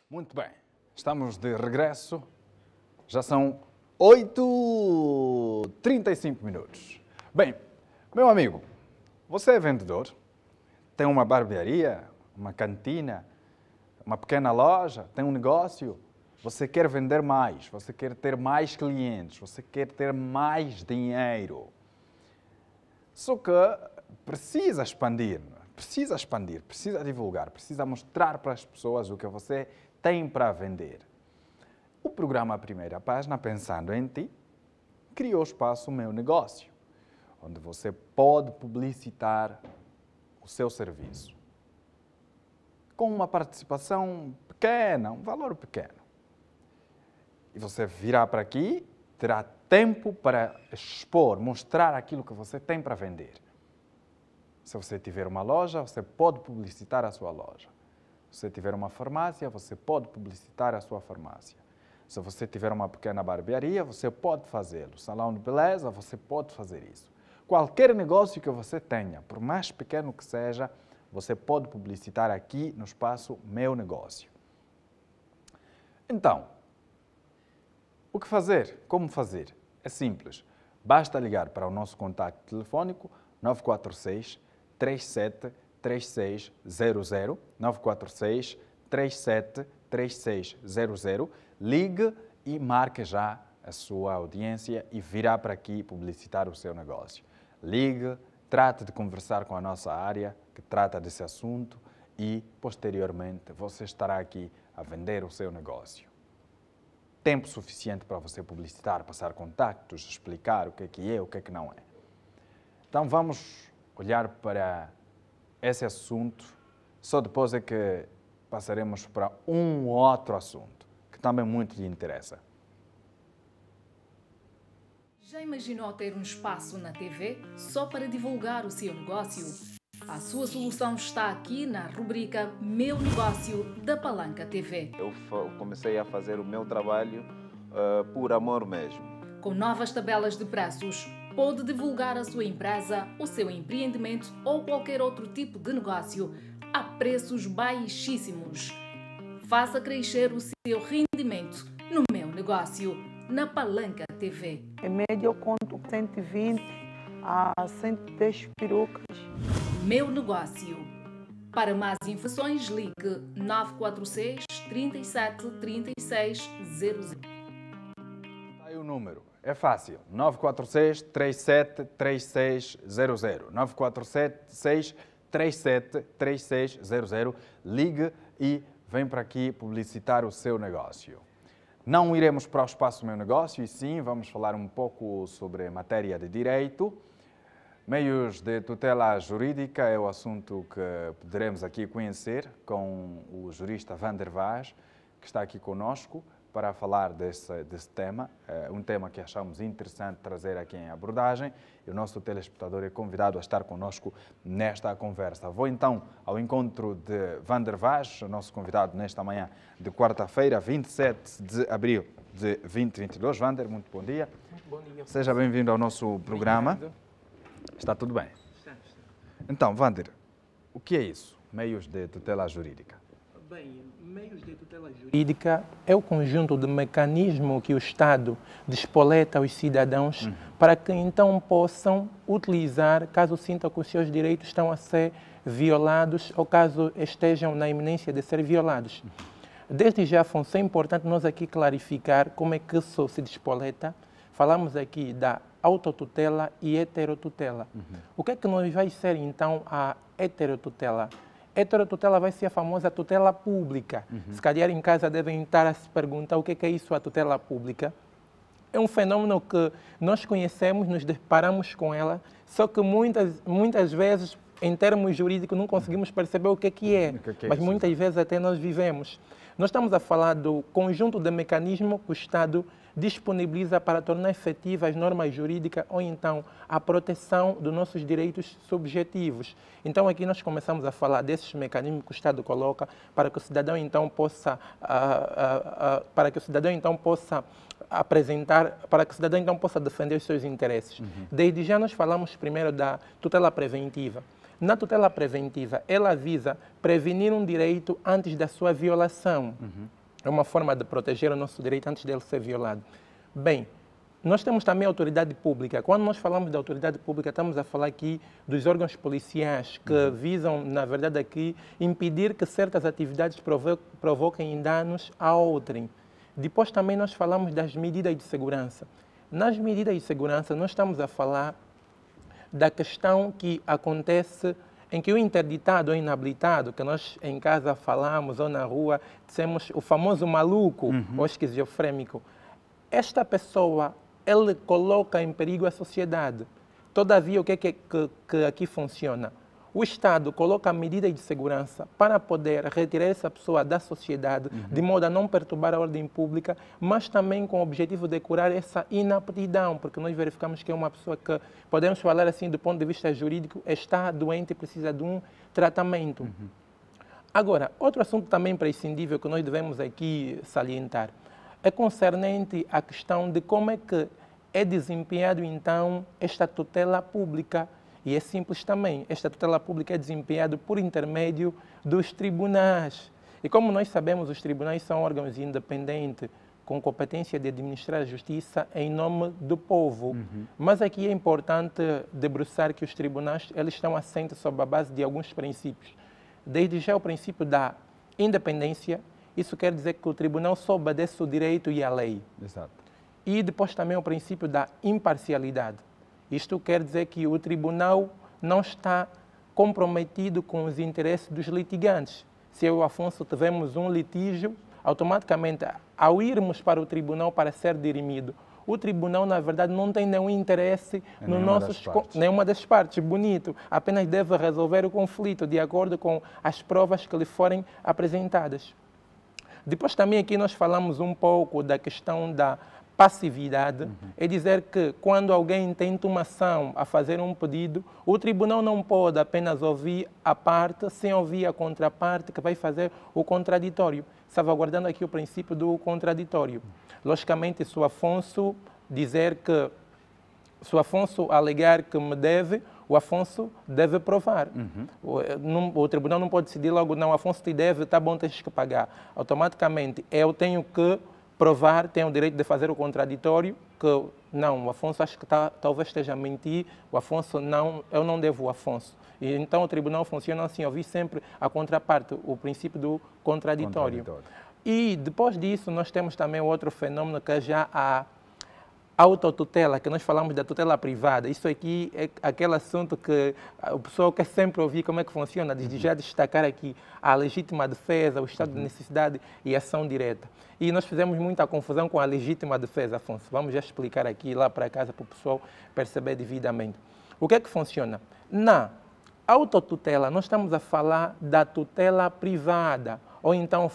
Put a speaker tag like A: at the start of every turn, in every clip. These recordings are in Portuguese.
A: Muito bem, estamos de regresso. Já são 8h35 minutos. Bem, meu amigo, você é vendedor? Tem uma barbearia, uma cantina, uma pequena loja, tem um negócio? Você quer vender mais, você quer ter mais clientes, você quer ter mais dinheiro. Só que precisa expandir, precisa divulgar, precisa mostrar para as pessoas o que você tem para vender. O programa Primeira Página, pensando em ti, criou o espaço Meu Negócio, onde você pode publicitar o seu serviço. Com uma participação pequena, um valor pequeno. E você virá para aqui, terá tempo para expor, mostrar aquilo que você tem para vender. Se você tiver uma loja, você pode publicitar a sua loja. Se você tiver uma farmácia, você pode publicitar a sua farmácia. Se você tiver uma pequena barbearia, você pode fazê-lo. Salão de beleza, você pode fazer isso. Qualquer negócio que você tenha, por mais pequeno que seja, você pode publicitar aqui no espaço Meu Negócio. Então, o que fazer? Como fazer? É simples. Basta ligar para o nosso contacto telefónico 946 37 3600, 946 37 3600. Ligue e marque já a sua audiência e virá para aqui publicitar o seu negócio. Ligue, trate de conversar com a nossa área que trata desse assunto e, posteriormente, você estará aqui a vender o seu negócio. Tempo suficiente para você publicitar, passar contactos, explicar o que é, o que não é. Então vamos olhar para esse assunto, só depois é que passaremos para um outro assunto, que também muito lhe interessa.
B: Já imaginou ter um espaço na TV só para divulgar o seu negócio? A sua solução está aqui na rubrica Meu Negócio da Palanca TV.
C: Eu comecei a fazer o meu trabalho por amor mesmo.
B: Com novas tabelas de preços, pode divulgar a sua empresa, o seu empreendimento ou qualquer outro tipo de negócio a preços baixíssimos. Faça crescer o seu rendimento no Meu Negócio, na Palanca TV.
D: Em média eu conto 120 a 110 perucas.
B: Meu Negócio. Para mais informações, ligue 946 37 36 00.
A: Aí o número. É fácil. 946 37 3600. 946 37 3600. Ligue e vem para aqui publicitar o seu negócio. Não iremos para o espaço Meu Negócio, e sim vamos falar um pouco sobre matéria de direito. Meios de tutela jurídica é o assunto que poderemos aqui conhecer com o jurista Vander Vaz, que está aqui conosco para falar desse tema, um tema que achamos interessante trazer aqui em abordagem, e o nosso telespectador é convidado a estar conosco nesta conversa. Vou então ao encontro de Vander Vaz, nosso convidado nesta manhã de quarta-feira, 27 de abril de 2022. Vander, muito bom dia.
E: Muito bom dia.
A: Seja bem-vindo ao nosso programa.
E: Obrigado.
A: Está tudo bem?
E: Está.
A: Então, Vander, o que é isso? Meios de tutela jurídica.
E: Bem, meios de tutela jurídica é o conjunto de mecanismos que o Estado despoleta aos cidadãos para que então possam utilizar caso sintam que os seus direitos estão a ser violados ou caso estejam na iminência de ser violados. Desde já, Afonso, é importante nós aqui clarificar como é que isso se despoleta. Falamos aqui da autotutela e heterotutela. O que é que nós vai ser então a heterotutela? Heterotutela vai ser a famosa tutela pública. Se calhar em casa devem estar a se perguntar o que é isso, a tutela pública. É um fenômeno que nós conhecemos, nos deparamos com ela, só que muitas vezes, em termos jurídicos, não conseguimos perceber o que é. Mas muitas vezes até nós vivemos. Nós estamos a falar do conjunto de mecanismos que o Estado disponibiliza para tornar efetivas as normas jurídicas ou então a proteção dos nossos direitos subjetivos. Então aqui nós começamos a falar desses mecanismos que o Estado coloca para que o cidadão então possa apresentar, para que o cidadão então possa defender os seus interesses. Desde já nós falamos primeiro da tutela preventiva. Na tutela preventiva, ela visa prevenir um direito antes da sua violação. É uma forma de proteger o nosso direito antes dele ser violado. Bem, nós temos também a autoridade pública. Quando nós falamos da autoridade pública, estamos a falar aqui dos órgãos policiais que visam, na verdade, aqui impedir que certas atividades provoquem danos a outrem. Depois também nós falamos das medidas de segurança. Nas medidas de segurança, nós estamos a falar da questão que acontece em que o interditado ou inabilitado, que nós em casa falamos ou na rua, dissemos o famoso maluco ou esquizofrênico, esta pessoa, ele coloca em perigo a sociedade. Todavia, o que é que aqui funciona? O Estado coloca medidas de segurança para poder retirar essa pessoa da sociedade, de modo a não perturbar a ordem pública, mas também com o objetivo de curar essa inaptidão, porque nós verificamos que é uma pessoa que, podemos falar assim, do ponto de vista jurídico, está doente e precisa de um tratamento. Agora, outro assunto também imprescindível que nós devemos aqui salientar é concernente à questão de como é que é desempenhado, então, esta tutela pública. E é simples também, esta tutela pública é desempenhada por intermédio dos tribunais. E como nós sabemos, os tribunais são órgãos independentes, com competência de administrar a justiça em nome do povo. Mas aqui é importante debruçar que os tribunais eles estão assentes sobre a base de alguns princípios. Desde já o princípio da independência, isso quer dizer que o tribunal só obedece o direito e a lei.
A: Exato.
E: E depois também o princípio da imparcialidade. Isto quer dizer que o tribunal não está comprometido com os interesses dos litigantes. Se eu e o Afonso tivermos um litígio, automaticamente, ao irmos para o tribunal para ser dirimido, o tribunal, na verdade, não tem nenhum interesse no nenhuma das partes, bonito, apenas deve resolver o conflito de acordo com as provas que lhe forem apresentadas. Depois também aqui nós falamos um pouco da questão da passividade, é dizer que quando alguém tenta uma ação a fazer um pedido, o tribunal não pode apenas ouvir a parte sem ouvir a contraparte que vai fazer o contraditório, salvaguardando aqui o princípio do contraditório. Logicamente, se o Afonso alegar que me deve, o Afonso deve provar. O tribunal não pode decidir logo, não, Afonso te deve, está bom, tens que pagar. Automaticamente, eu tenho que provar, tem o direito de fazer o contraditório, que não, o Afonso acho que talvez esteja a mentir, o Afonso não, eu não devo o Afonso. E então o tribunal funciona assim, ouvir sempre a contraparte, o princípio do contraditório. E depois disso nós temos também outro fenômeno que é já a autotutela, que nós falamos da tutela privada. Isso aqui é aquele assunto que o pessoal quer sempre ouvir como é que funciona, desde já destacar aqui a legítima defesa, o estado de necessidade e ação direta. E nós fizemos muita confusão com a legítima defesa, Afonso. Vamos já explicar aqui lá para casa para o pessoal perceber devidamente. O que é que funciona? Na autotutela, nós estamos a falar da tutela privada, ou então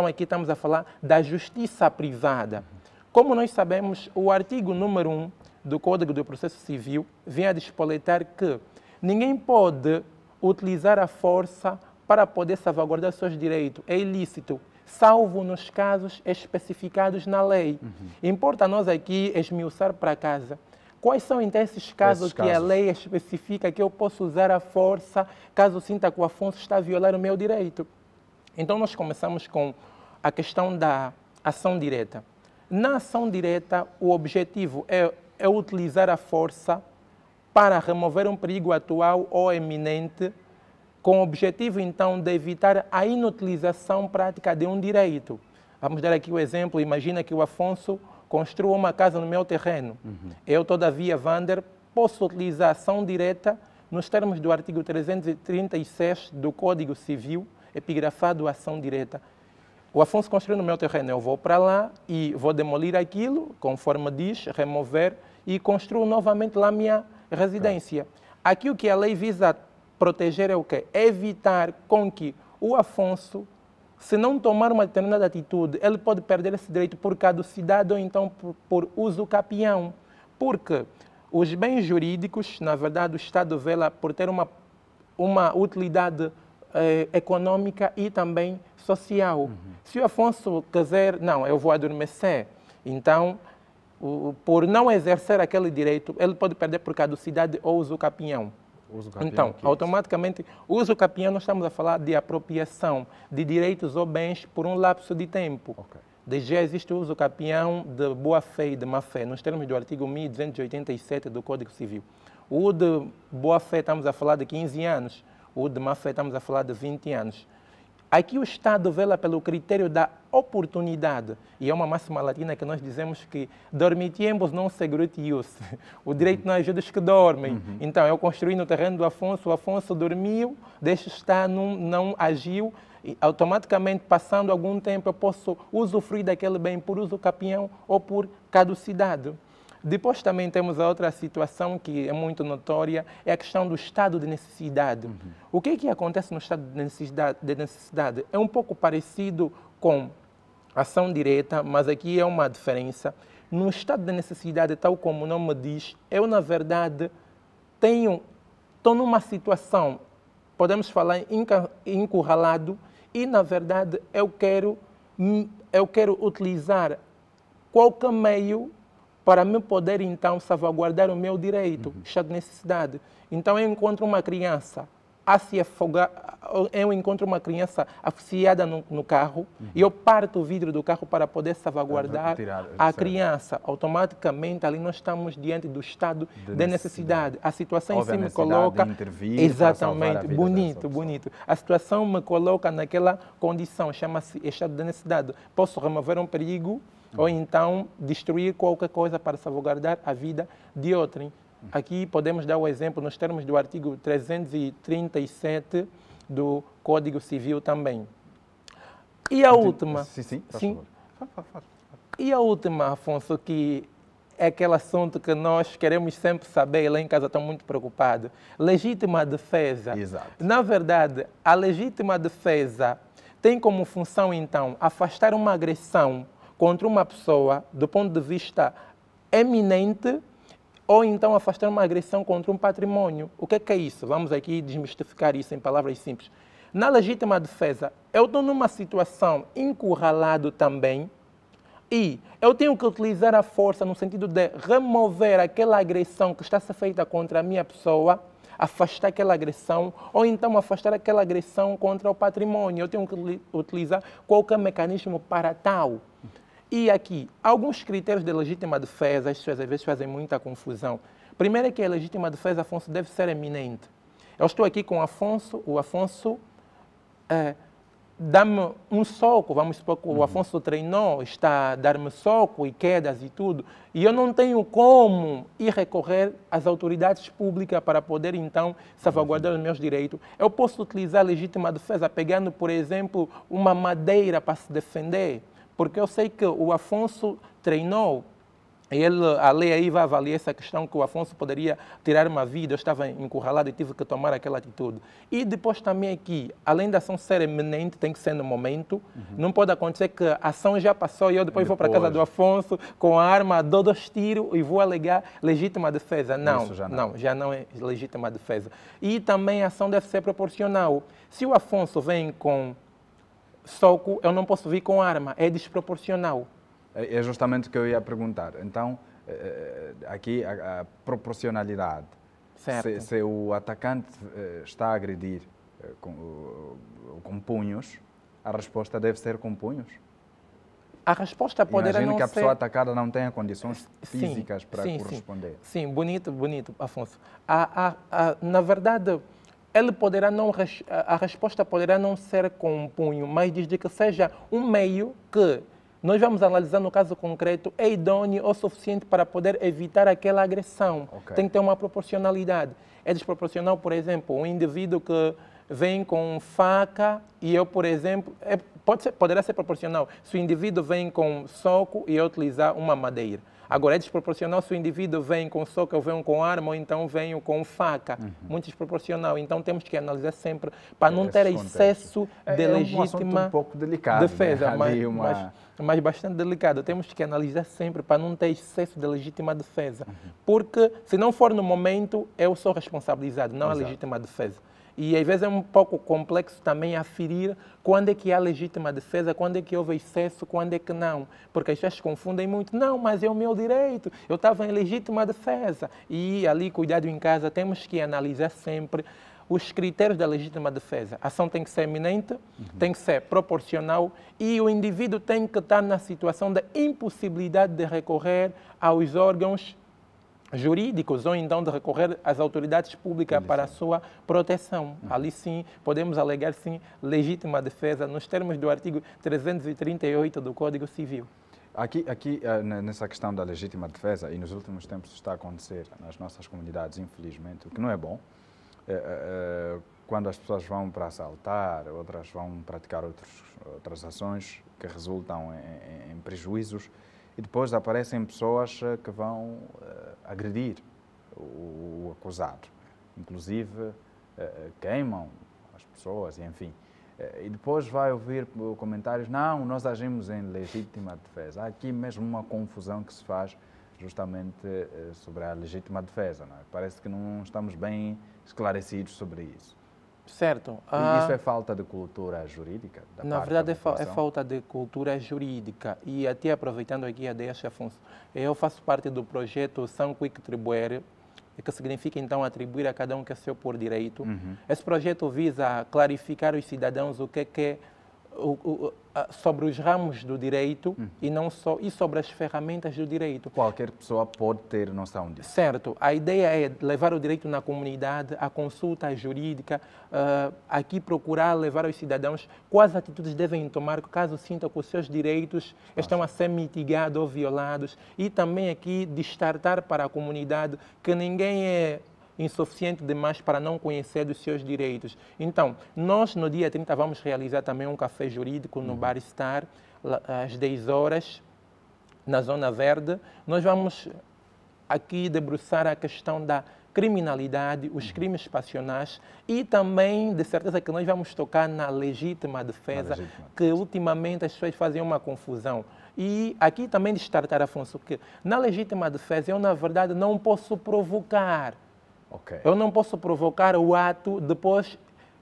E: aqui estamos a falar da justiça privada. Como nós sabemos, o artigo número 1 do Código do Processo Civil vem a despoletar que ninguém pode utilizar a força para poder salvaguardar seus direitos. É ilícito, salvo nos casos especificados na lei. Importa a nós aqui esmiuçar para casa. Quais são então esses casos que a lei especifica que eu posso usar a força caso sinta que o Afonso está a violar o meu direito? Então, nós começamos com a questão da ação direta. Na ação direta, o objetivo é utilizar a força para remover um perigo atual ou eminente, com o objetivo, então, de evitar a inutilização prática de um direito. Vamos dar aqui o exemplo. Imagina que o Afonso construa uma casa no meu terreno. Eu, todavia, Vander, posso utilizar a ação direta nos termos do artigo 336 do Código Civil, epigrafado ação direta. O Afonso construiu no meu terreno, eu vou para lá e vou demolir aquilo, conforme diz, remover e construo novamente lá a minha residência. Aqui o que a lei visa proteger é o quê? Evitar com que o Afonso, se não tomar uma determinada atitude, ele pode perder esse direito por caducidade ou então por uso capião. Porque os bens jurídicos, na verdade, o Estado vela por ter uma utilidade econômica e também social. Se o Afonso quiser, não, eu vou adormecer, então por não exercer aquele direito, ele pode perder por caducidade ou usucapião. Então, automaticamente, usucapião, nós estamos a falar de apropriação de direitos ou bens por um lapso de tempo. Desde já existe o usucapião de boa-fé e de má-fé, nos termos do artigo 1287 do Código Civil. O de boa-fé estamos a falar de 15 anos, o de má-fé estamos a falar de 20 anos. Aqui o Estado vela pelo critério da oportunidade, e é uma máxima latina que nós dizemos que dormitiembus non seguritius, o direito não ajuda os que dormem. Então, eu construí no terreno do Afonso, o Afonso dormiu, deixa estar, não agiu, e automaticamente, passando algum tempo, eu posso usufruir daquele bem por usucapião ou por caducidade. Depois também temos a outra situação que é muito notória, é a questão do estado de necessidade. O que é que acontece no estado de necessidade? É um pouco parecido com ação direta, mas aqui é uma diferença. No estado de necessidade, tal como o nome diz, eu, na verdade, estou numa situação, podemos falar encurralado, e, na verdade, eu quero utilizar qualquer meio para me poder, então, salvaguardar o meu direito, estado de necessidade. Então, eu encontro uma criança a se afogar, eu encontro uma criança asfiada no carro e eu parto o vidro do carro para poder salvaguardar a criança. Automaticamente, ali nós estamos diante do estado de necessidade. A situação em si me coloca... Exatamente, bonito. A situação me coloca naquela condição, chama-se estado de necessidade. Posso remover um perigo ou então destruir qualquer coisa para salvaguardar a vida de outrem. Aqui podemos dar o exemplo nos termos do artigo 337 do Código Civil também. E a última... Sim. E a última, Afonso, que é aquele assunto que nós queremos sempre saber, e lá em casa estão muito preocupados. Legítima defesa.
A: Exato.
E: Na verdade, a legítima defesa tem como função, então, afastar uma agressão contra uma pessoa do ponto de vista eminente ou então afastar uma agressão contra um patrimônio. O que é isso? Vamos aqui desmistificar isso em palavras simples. Na legítima defesa, eu estou numa situação encurralado também e eu tenho que utilizar a força no sentido de remover aquela agressão que está a ser feita contra a minha pessoa, afastar aquela agressão ou então afastar aquela agressão contra o patrimônio. Eu tenho que utilizar qualquer mecanismo para tal. E aqui, alguns critérios de legítima defesa, as pessoas às vezes fazem muita confusão. Primeiro é que a legítima defesa, Afonso, deve ser eminente. Eu estou aqui com o Afonso dá-me um soco, vamos supor que o Afonso treinou, está a dar-me soco e quedas e tudo, e eu não tenho como ir recorrer às autoridades públicas para poder, então, salvaguardar os meus direitos. Eu posso utilizar a legítima defesa pegando, por exemplo, uma madeira para se defender, porque eu sei que o Afonso treinou, e a lei aí vai avaliar essa questão que o Afonso poderia tirar uma vida, eu estava encurralado e tive que tomar aquela atitude. E depois também aqui, além da ação ser eminente, tem que ser no momento, não pode acontecer que a ação já passou e eu depois vou para a casa do Afonso com a arma, dou 2 tiros e vou alegar legítima defesa. Não, já não é legítima defesa. E também a ação deve ser proporcional. Se o Afonso vem com soco, eu não posso vir com arma, é desproporcional.
A: É justamente o que eu ia perguntar. Então, aqui a proporcionalidade.
E: Certo.
A: Se o atacante está a agredir com punhos, a resposta deve ser com punhos?
E: A resposta poderá
A: Imagino
E: não
A: que a
E: ser...
A: pessoa atacada não tenha condições físicas para corresponder.
E: Sim, bonito, Afonso. Na verdade, ele poderá não, a resposta poderá não ser com um punho, mas desde que seja um meio que nós vamos analisar no caso concreto, é idôneo ou suficiente para poder evitar aquela agressão. Tem que ter uma proporcionalidade. É desproporcional, por exemplo, um indivíduo que vem com faca e eu, por exemplo, poderá ser proporcional se o indivíduo vem com soco e eu utilizar uma madeira. Agora, é desproporcional se o indivíduo vem com soco, eu venho com arma ou então venho com faca. Muito desproporcional. Então, temos que analisar sempre para não ter excesso de legítima
A: um pouco delicado,
E: defesa.
A: Né?
E: Mas bastante delicado. Temos que analisar sempre para não ter excesso de legítima defesa. Porque, se não for no momento, eu sou responsabilizado, não a legítima defesa. E às vezes é um pouco complexo também aferir quando é que há legítima defesa, quando é que houve excesso, quando é que não. Porque as pessoas confundem muito. Não, mas é o meu direito, eu estava em legítima defesa. E ali, cuidado em casa, temos que analisar sempre os critérios da legítima defesa. A ação tem que ser eminente, tem que ser proporcional e o indivíduo tem que estar na situação da impossibilidade de recorrer aos órgãos jurídicos ou então de recorrer às autoridades públicas para a sua proteção. Ali sim, podemos alegar sim legítima defesa nos termos do artigo 338 do Código Civil.
A: Aqui nessa questão da legítima defesa, e nos últimos tempos está a acontecer nas nossas comunidades, infelizmente, o que não é bom, quando as pessoas vão para assaltar, outras vão praticar outras ações que resultam em prejuízos, e depois aparecem pessoas que vão agredir o acusado. Inclusive, queimam as pessoas, e enfim. E depois vai ouvir comentários, não, nós agimos em legítima defesa. Há aqui mesmo uma confusão que se faz justamente sobre a legítima defesa. Não é? Parece que não estamos bem esclarecidos sobre isso.
E: Certo.
A: E isso é falta de cultura jurídica?
E: Na verdade, é falta de cultura jurídica. E até aproveitando aqui a deixa, Afonso, eu faço parte do projeto São Quick Tribuere, que significa então atribuir a cada um que é seu por direito. Esse projeto visa clarificar aos cidadãos o que é sobre os ramos do direito e não só e sobre as ferramentas do direito.
A: Qualquer pessoa pode ter noção disso.
E: Certo. A ideia é levar o direito na comunidade, a consulta jurídica, aqui procurar levar aos cidadãos quais atitudes devem tomar caso sintam que os seus direitos estão a ser mitigados ou violados e também aqui destartar para a comunidade que ninguém é insuficiente demais para não conhecer dos seus direitos. Então, nós no dia 30 vamos realizar também um café jurídico no Bar Star, às 10 horas, na Zona Verde. Nós vamos aqui debruçar a questão da criminalidade, os crimes passionais e também, de certeza, que nós vamos tocar na legítima defesa, que ultimamente as pessoas fazem uma confusão. E aqui também destartar, Afonso, que na legítima defesa eu, na verdade, não posso provocar. Eu não posso provocar o ato, depois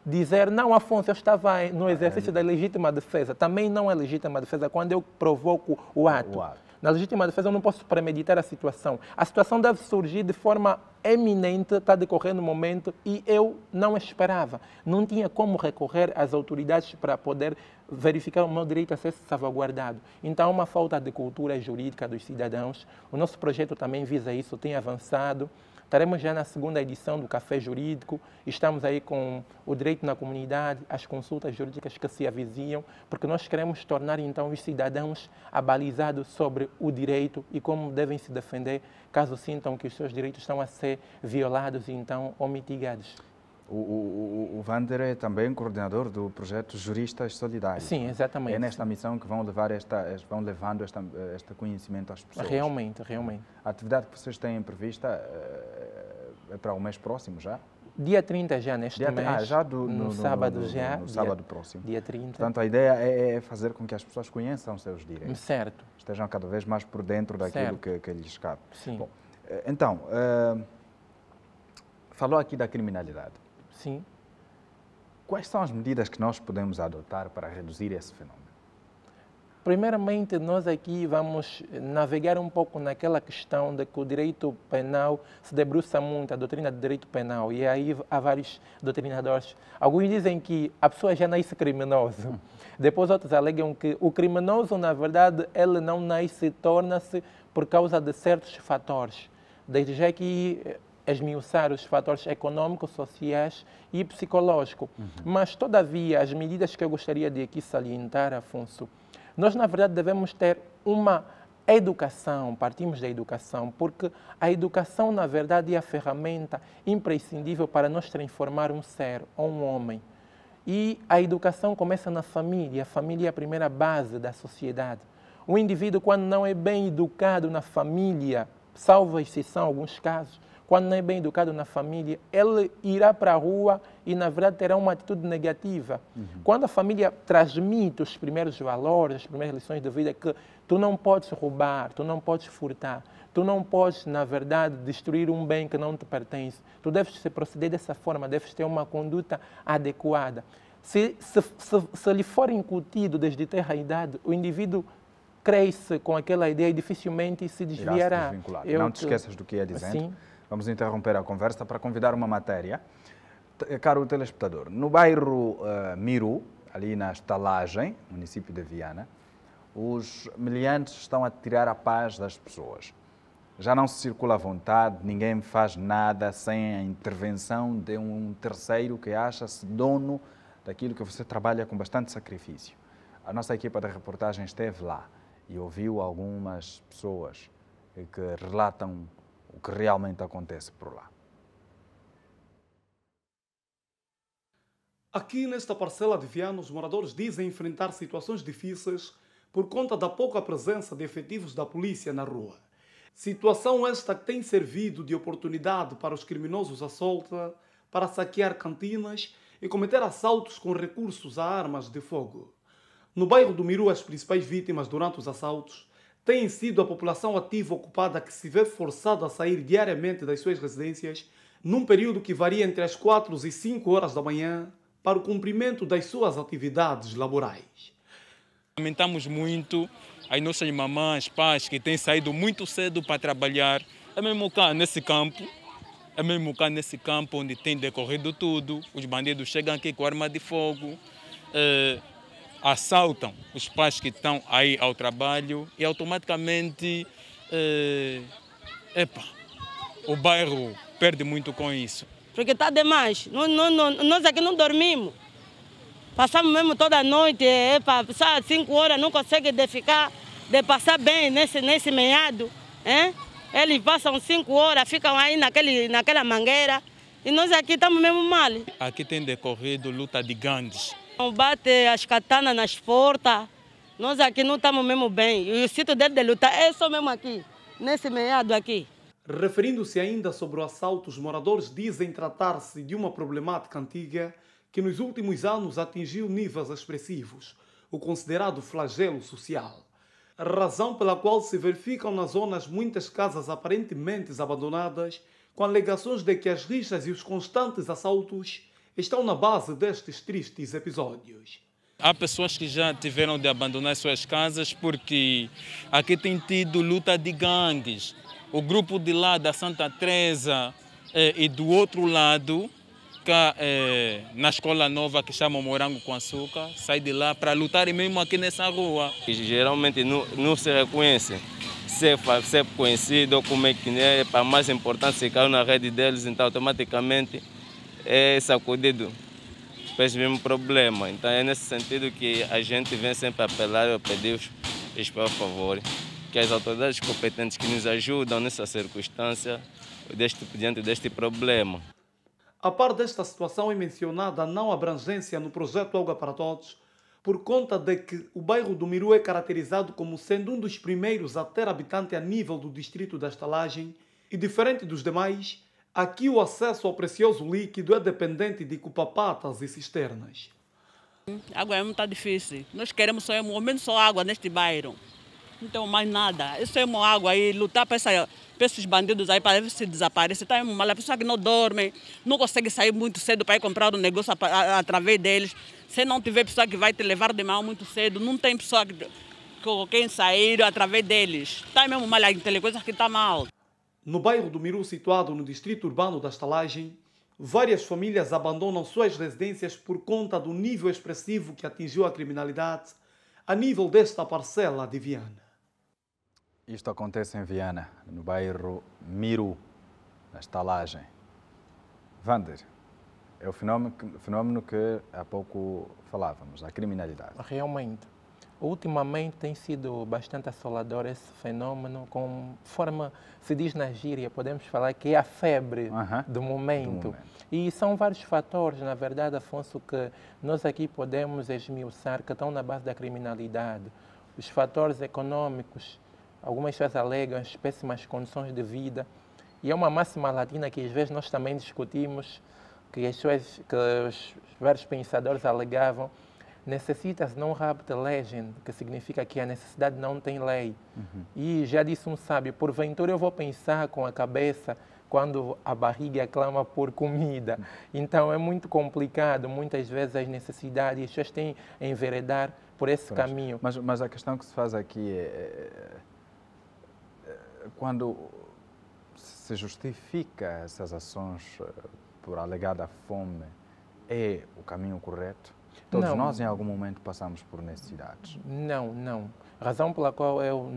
E: dizer, não, Afonso, eu estava no exercício da legítima defesa. Também não é legítima defesa quando eu provoco o ato. Na legítima defesa eu não posso premeditar a situação. A situação deve surgir de forma eminente, está decorrendo no momento e eu não esperava. Não tinha como recorrer às autoridades para poder verificar o meu direito a ser salvaguardado. Então, uma falta de cultura jurídica dos cidadãos. O nosso projeto também visa isso, tem avançado. Estaremos já na segunda edição do Café Jurídico, estamos aí com o direito na comunidade, as consultas jurídicas que se avizinham, porque nós queremos tornar então os cidadãos abalizados sobre o direito e como devem se defender caso sintam que os seus direitos estão a ser violados então, ou mitigados.
A: O Wander é também coordenador do projeto Juristas Solidários.
E: Sim, exatamente.
A: É nesta missão que vão levando este conhecimento às pessoas.
E: Realmente.
A: A atividade que vocês têm prevista é para o mês próximo já?
E: Dia 30 já, neste mês.
A: Já
E: no sábado já.
A: No sábado próximo.
E: Dia 30.
A: Portanto, a ideia é fazer com que as pessoas conheçam os seus direitos.
E: Certo.
A: Estejam cada vez mais por dentro daquilo que lhes cabe.
E: Sim.
A: Bom, então, falou aqui da criminalidade.
E: Sim.
A: Quais são as medidas que nós podemos adotar para reduzir esse fenômeno?
E: Primeiramente, nós aqui vamos navegar um pouco naquela questão de que o direito penal se debruça muito, a doutrina do direito penal, e aí há vários doutrinadores. Alguns dizem que a pessoa já nasce criminoso, depois outros alegam que o criminoso, na verdade, ele não nasce, torna-se por causa de certos fatores, desde já que esmiuçar os fatores econômicos, sociais e psicológicos. Mas, todavia, as medidas que eu gostaria de aqui salientar, Afonso, nós, na verdade, devemos ter uma educação, partimos da educação, porque a educação, na verdade, é a ferramenta imprescindível para nós transformar um ser ou um homem. E a educação começa na família, a família é a primeira base da sociedade. O indivíduo, quando não é bem educado na família, salvo exceção em alguns casos, quando não é bem educado na família, ele irá para a rua e, na verdade, terá uma atitude negativa. Quando a família transmite os primeiros valores, as primeiras lições de vida, que tu não podes roubar, tu não podes furtar, Tu não podes, na verdade, destruir um bem que não te pertence. Tu deves se proceder dessa forma, deves ter uma conduta adequada. Se lhe for incutido desde terra idade, o indivíduo cresce com aquela ideia e dificilmente se desviará.
A: Não te esqueças do que ia dizendo.
E: Sim.
A: Vamos interromper a conversa para convidar uma matéria. Caro telespectador, no bairro Miru, ali na Estalagem, município de Viana, os meliantes estão a tirar a paz das pessoas. Já não se circula à vontade, ninguém faz nada sem a intervenção de um terceiro que acha-se dono daquilo que você trabalha com bastante sacrifício. A nossa equipa da reportagem esteve lá e ouviu algumas pessoas que relatam o que realmente acontece por lá.
F: Aqui nesta parcela de Viana, os moradores dizem enfrentar situações difíceis por conta da pouca presença de efetivos da polícia na rua. Situação esta que tem servido de oportunidade para os criminosos à solta, para saquear cantinas e cometer assaltos com recursos a armas de fogo. No bairro do Miru, as principais vítimas durante os assaltos têm sido a população ativa ocupada que se vê forçada a sair diariamente das suas residências num período que varia entre as 4 e 5 horas da manhã para o cumprimento das suas atividades laborais.
G: Lamentamos muito as nossas mamães, pais que têm saído muito cedo para trabalhar. É mesmo cá nesse campo, onde tem decorrido tudo. Os bandidos chegam aqui com arma de fogo, assaltam os pais que estão aí ao trabalho e automaticamente o bairro perde muito com isso.
H: Porque está demais. Nós aqui não dormimos. Passamos mesmo toda a noite, passar 5 horas, não consegue de passar bem nesse meado. Eles passam 5 horas, ficam aí naquela mangueira e nós aqui estamos mesmo mal.
G: Aqui tem decorrido luta de gangues.
H: Bate as katanas nas portas, nós aqui não estamos mesmo bem. E o sítio dele de lutar é só mesmo aqui, nesse meado aqui.
F: Referindo-se ainda sobre o assalto, os moradores dizem tratar-se de uma problemática antiga que nos últimos anos atingiu níveis expressivos, o considerado flagelo social. A razão pela qual se verificam nas zonas muitas casas aparentemente abandonadas, com alegações de que as rixas e os constantes assaltos estão na base destes tristes episódios.
G: Há pessoas que já tiveram de abandonar suas casas porque aqui tem tido luta de gangues. O grupo de lá da Santa Teresa e do outro lado, cá, na escola nova que chamam Morango com Açúcar, sai de lá para lutarem mesmo aqui nessa rua.
I: E geralmente não se reconhece ser conhecido, como é que é, para mais importante se caiu na rede deles, então automaticamente é sacudido para esse mesmo problema. Então é nesse sentido que a gente vem sempre apelar ou pedir por favor que as autoridades competentes que nos ajudam nessa circunstância diante deste problema.
F: A par desta situação é mencionada a não abrangência no projeto Água para Todos, por conta de que o bairro do Miru é caracterizado como sendo um dos primeiros a ter habitante a nível do distrito da Estalagem e, diferente dos demais, aqui o acesso ao precioso líquido é dependente de cupapatas e cisternas.
J: A água é muito difícil. Nós queremos só, só água neste bairro. Não temos mais nada. Isso é uma água aí, lutar para esses bandidos aí para ver se desaparece. Está mal. A pessoa que não dorme, não consegue sair muito cedo para ir comprar um negócio através deles. Se não tiver pessoa que vai te levar de mão muito cedo, não tem pessoa que quem sair através deles. Está mesmo mal, tem coisas que está mal.
F: No bairro do Miru, situado no distrito urbano da Estalagem, várias famílias abandonam suas residências por conta do nível expressivo que atingiu a criminalidade a nível desta parcela de Viana.
A: Isto acontece em Viana, no bairro Miru, na Estalagem. Vander, é o fenómeno que há pouco falávamos, a criminalidade.
E: Realmente. Ultimamente tem sido bastante assolador esse fenómeno, conforme se diz na gíria, podemos falar que é a febre do momento. E são vários fatores, na verdade, Afonso, que nós aqui podemos esmiuçar, que estão na base da criminalidade. Os fatores econômicos, algumas pessoas alegam as péssimas condições de vida. E é uma máxima latina que às vezes nós também discutimos, que os vários pensadores alegavam. necessita-se não habeat legend, que significa que a necessidade não tem lei. E já disse um sábio, porventura eu vou pensar com a cabeça quando a barriga clama por comida. Então é muito complicado, muitas vezes as necessidades, as pessoas têm a enveredar por esse caminho.
A: Mas a questão que se faz aqui quando se justifica essas ações por alegada fome, é o caminho correto? Todos nós, em algum momento, passamos por necessidades.
E: Não. A razão pela qual eu,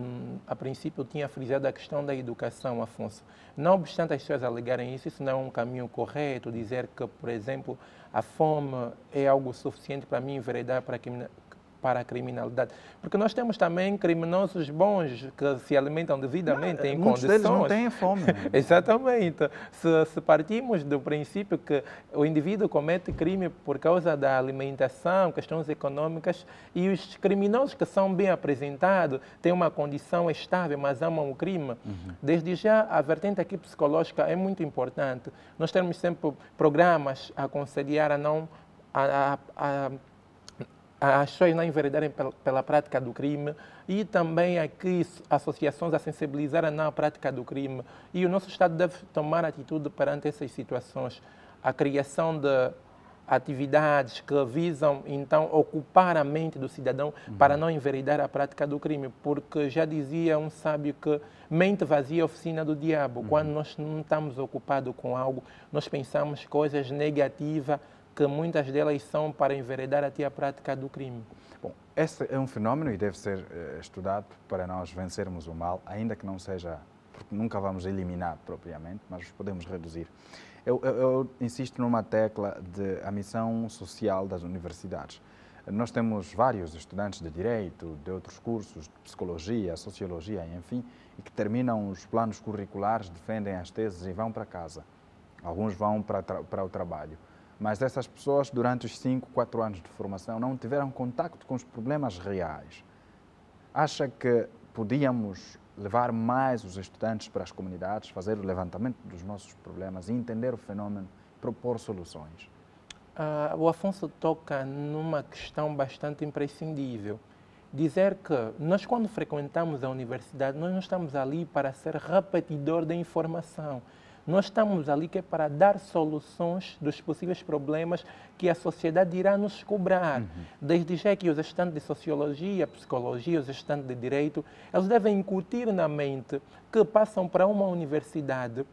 E: a princípio, tinha frisado a questão da educação, Afonso. Não obstante as pessoas alegarem isso não é um caminho correto, dizer que, por exemplo, a fome é algo suficiente para mim enveredar para a criminalidade. Porque nós temos também criminosos bons que se alimentam devidamente em
A: muitos
E: condições.
A: Deles não têm fome.
E: Exatamente. Se partimos do princípio que o indivíduo comete crime por causa da alimentação, questões econômicas, e os criminosos que são bem apresentados têm uma condição estável, mas amam o crime, desde já a vertente aqui psicológica é muito importante. Nós temos sempre programas a aconselhar a não as pessoas não enveredarem pela prática do crime e também aqui associações a sensibilizar a não prática do crime. E o nosso Estado deve tomar atitude perante essas situações. A criação de atividades que visam, então, ocupar a mente do cidadão para não enveredar a prática do crime. Porque já dizia um sábio que mente vazia é oficina do diabo. Quando nós não estamos ocupados com algo, nós pensamos coisas negativas, que muitas delas são para enveredar até a prática do crime.
A: Bom, esse é um fenómeno e deve ser estudado para nós vencermos o mal, ainda que não seja, porque nunca vamos eliminar propriamente, mas podemos reduzir. Eu insisto numa tecla de a missão social das universidades. Nós temos vários estudantes de Direito, de outros cursos, de Psicologia, Sociologia, enfim, e que terminam os planos curriculares, defendem as teses e vão para casa. Alguns vão para o trabalho. Mas essas pessoas, durante os 5, 4 anos de formação, não tiveram contacto com os problemas reais. Acha que podíamos levar mais os estudantes para as comunidades, fazer o levantamento dos nossos problemas, entender o fenômeno, propor soluções?
E: O Afonso toca numa questão bastante imprescindível. Dizer que nós, quando frequentamos a universidade, nós não estamos ali para ser repetidor da informação. Nós estamos ali que é para dar soluções dos possíveis problemas que a sociedade irá nos cobrar. Desde já que os estudantes de Sociologia, Psicologia, os estudantes de Direito, eles devem incutir na mente que passam para uma universidade.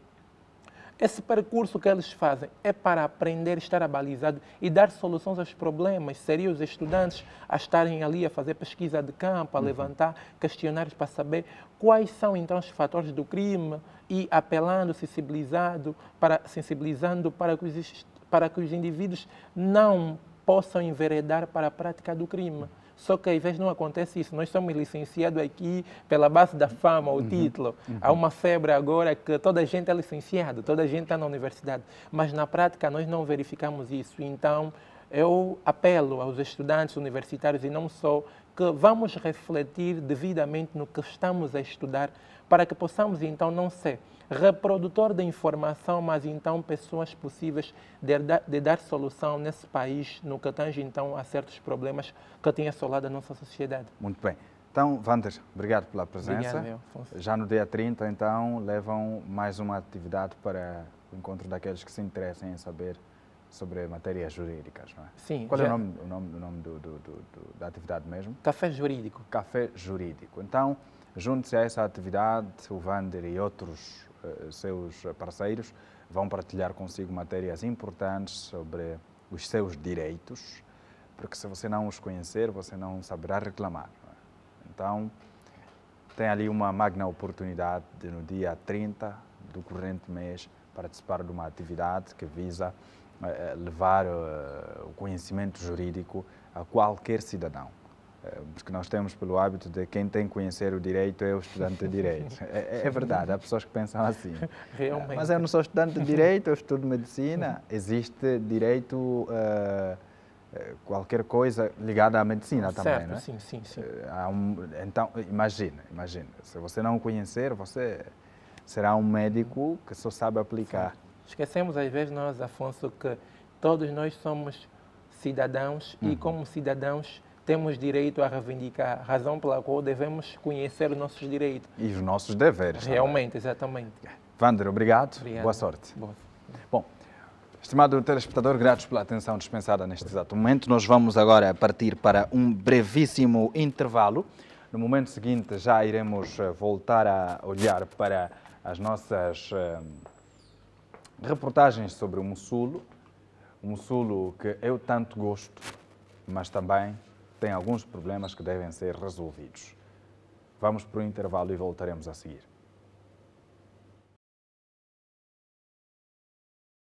E: Esse percurso que eles fazem é para aprender, estar abalizado e dar soluções aos problemas. Seriam os estudantes a estarem ali a fazer pesquisa de campo, a levantar questionários para saber quais são então os fatores do crime e apelando, sensibilizando para que os indivíduos não possam enveredar para a prática do crime. Só que às vezes não acontece isso. Nós somos licenciados aqui pela base da fama, o título. Há uma febre agora que toda a gente é licenciado, toda a gente está na universidade. Mas na prática nós não verificamos isso. Então eu apelo aos estudantes universitários e não só, que vamos refletir devidamente no que estamos a estudar para que possamos então não ser reprodutor da informação, mas então pessoas possíveis de dar solução nesse país no que tange então a certos problemas que têm assolado a nossa sociedade.
A: Muito bem. Então, Wander, obrigado pela presença.
E: Obrigado, Afonso.
A: Já no dia 30, então, levam mais uma atividade para o encontro daqueles que se interessem em saber sobre matérias jurídicas, não é?
E: Sim.
A: Qual é o nome da atividade mesmo?
E: Café Jurídico.
A: Café Jurídico. Então, junte-se a essa atividade, o Wander e outros seus parceiros vão partilhar consigo matérias importantes sobre os seus direitos, porque se você não os conhecer, você não saberá reclamar. Não é? Então, tem ali uma magna oportunidade de, no dia 30 do corrente mês, participar de uma atividade que visa levar o conhecimento jurídico a qualquer cidadão. Porque nós temos pelo hábito de quem tem que conhecer o direito é o estudante de direito. É verdade, há pessoas que pensam assim.
E: Realmente.
A: Mas eu não sou estudante de direito, eu estudo medicina. Existe direito, qualquer coisa ligada à medicina também,
E: certo,
A: não é?
E: Sim.
A: Então, imagina, se você não conhecer, você será um médico que só sabe aplicar.
E: Esquecemos às vezes nós, Afonso, que todos nós somos cidadãos e, como cidadãos, temos direito a reivindicar, razão pela qual devemos conhecer os nossos direitos.
A: E os nossos deveres.
E: Realmente, exatamente.
A: Wander, obrigado.
E: Obrigado.
A: Boa sorte.
E: Boa.
A: Bom, estimado telespectador, gratos pela atenção dispensada neste exato momento. Nós vamos agora partir para um brevíssimo intervalo. No momento seguinte já iremos voltar a olhar para as nossas reportagens sobre o Mussulo. O Mussulo que eu tanto gosto, mas também tem alguns problemas que devem ser resolvidos. Vamos para o intervalo e voltaremos a seguir.